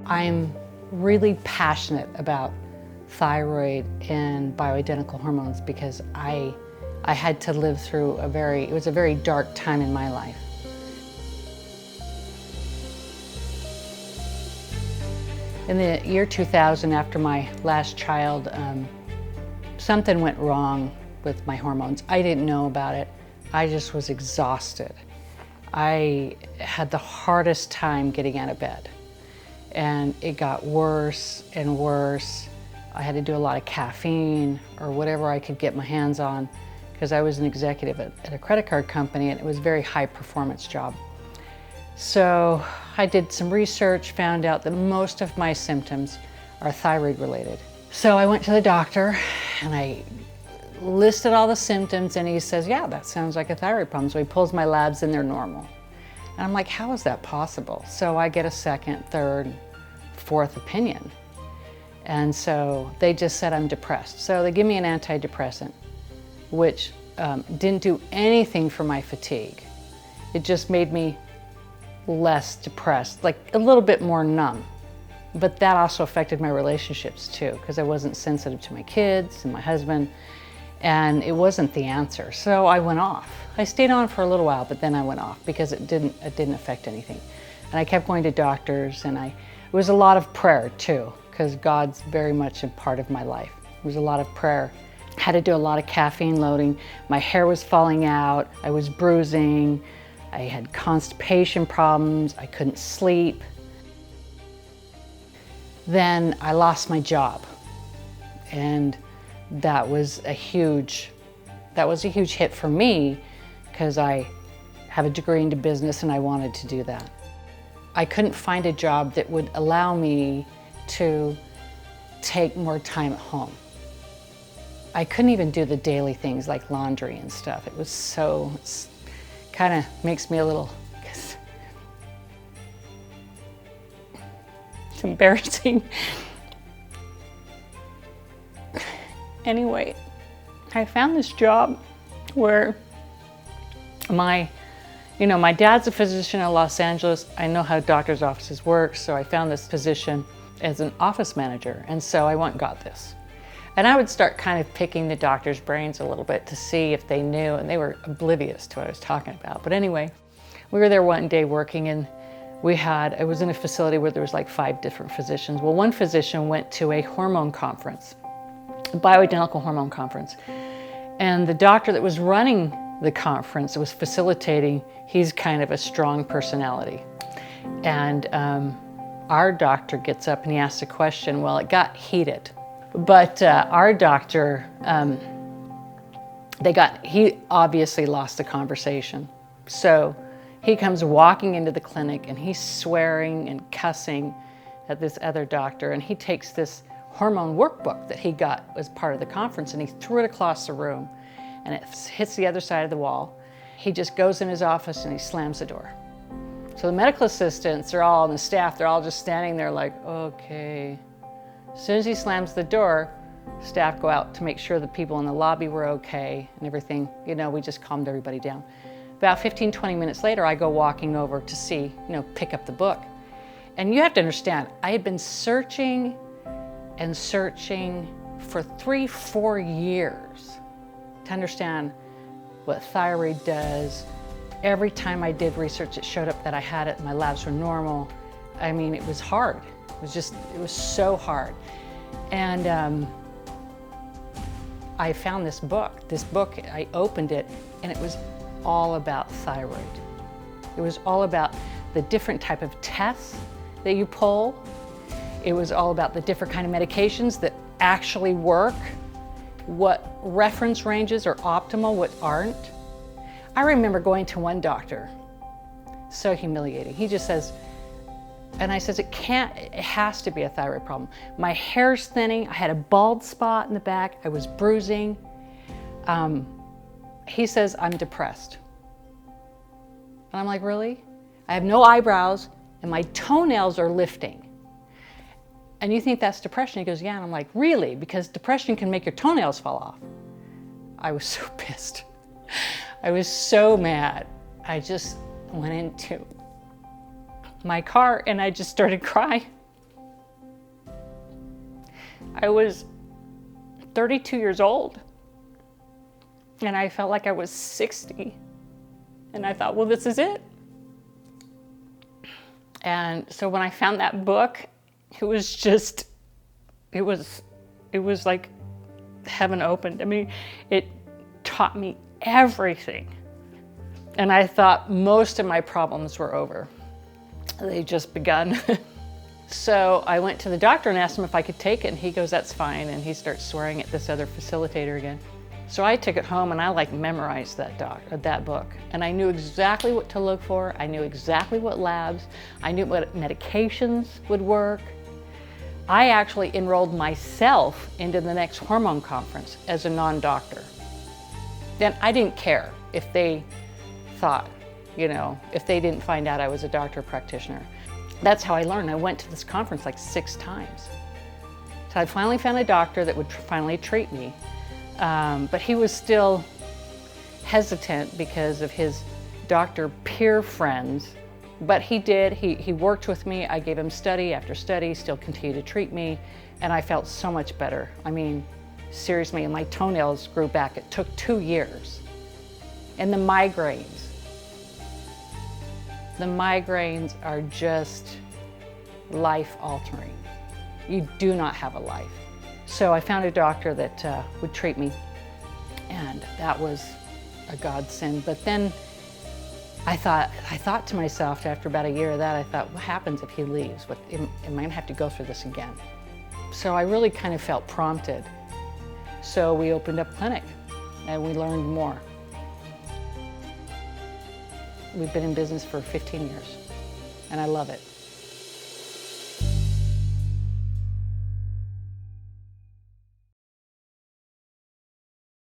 I'm really passionate about thyroid and bioidentical hormones because I had to live through it was a very dark time in my life. In the year 2000, after my last child, something went wrong with my hormones. I didn't know about it. I just was exhausted. I had the hardest time getting out of bed. And it got worse and worse. I had to do a lot of caffeine or whatever I could get my hands on because I was an executive at a credit card company and it was a very high performance job. So I did some research, found out that most of my symptoms are thyroid related. So I went to the doctor and I listed all the symptoms and he says, yeah, that sounds like a thyroid problem. So he pulls my labs and they're normal. And I'm like, how is that possible? So I get a second, third, fourth opinion. And so they just said I'm depressed. So they give me an antidepressant, which didn't do anything for my fatigue. It just made me less depressed, like a little bit more numb. But that also affected my relationships too, because I wasn't sensitive to my kids and my husband, and it wasn't the answer. So I went off. I stayed on for a little while, but then I went off because it didn't affect anything. And I kept going to doctors, and it was a lot of prayer too, because God's very much a part of my life. It was a lot of prayer. I had to do a lot of caffeine loading. My hair was falling out. I was bruising. I had constipation problems. I couldn't sleep. Then I lost my job, and that was a huge hit for me because I have a degree into business and I wanted to do that. I couldn't find a job that would allow me to take more time at home. I couldn't even do the daily things like laundry and stuff. It was kind of makes me a little, it's embarrassing. Anyway, I found this job where my dad's a physician in Los Angeles. I know how doctor's offices work, so I found this position as an office manager, and so I went and got this. And I would start kind of picking the doctor's brains a little bit to see if they knew, and they were oblivious to what I was talking about. But anyway, we were there one day working, and it was in a facility where there was like 5 different physicians. Well, one physician went to a hormone conference, a bioidentical hormone conference. And the doctor that was running the conference, that was facilitating, he's kind of a strong personality. And our doctor gets up and he asks a question. Well, it got heated. But our doctor, he obviously lost the conversation. So he comes walking into the clinic and he's swearing and cussing at this other doctor, and he takes this hormone workbook that he got as part of the conference and he threw it across the room and it hits the other side of the wall. He just goes in his office and he slams the door. So the medical assistants are all, and the staff, they're all just standing there like, okay. As soon as he slams the door, staff go out to make sure the people in the lobby were okay and everything. We just calmed everybody down. About 15, 20 minutes later, I go walking over to see, pick up the book. And you have to understand, I had been searching and searching for 3-4 years to understand what thyroid does. Every time I did research, it showed up that I had it, my labs were normal. I mean, it was hard. It was so hard. And I found this book. I opened it, and it was all about thyroid. It was all about the different type of tests that you pull. It was all about the different kind of medications that actually work, what reference ranges are optimal, what aren't. I remember going to one doctor, so humiliating. He just says, and I says, it has to be a thyroid problem. My hair's thinning, I had a bald spot in the back, I was bruising. He says, I'm depressed. And I'm like, really? I have no eyebrows and my toenails are lifting. And you think that's depression? He goes, yeah. And I'm like, really? Because depression can make your toenails fall off. I was so pissed. I was so mad. I just went into my car and I just started crying. I was 32 years old, and I felt like I was 60. And I thought, well, this is it. And so when I found that book, it was just, it was like heaven opened. I mean, it taught me everything. And I thought most of my problems were over. They just begun. So I went to the doctor and asked him if I could take it, and he goes, that's fine. And he starts swearing at this other facilitator again. So I took it home and I memorized that book. And I knew exactly what to look for. I knew exactly what labs. I knew what medications would work. I actually enrolled myself into the next hormone conference as a non-doctor. Then I didn't care if they thought, if they didn't find out I was a doctor practitioner. That's how I learned. I went to this conference like 6 times. So I finally found a doctor that would finally treat me. But he was still hesitant because of his doctor peer friends. But he did, he worked with me. I gave him study after study, still continued to treat me, and I felt so much better. I mean, seriously, my toenails grew back. It took 2 years. And the migraines are just life-altering. You do not have a life. So I found a doctor that would treat me, and that was a godsend. But then I thought to myself after about a year of that, I thought, what happens if he leaves? Am I gonna have to go through this again? So I really kind of felt prompted. So we opened up a clinic and we learned more. We've been in business for 15 years and I love it.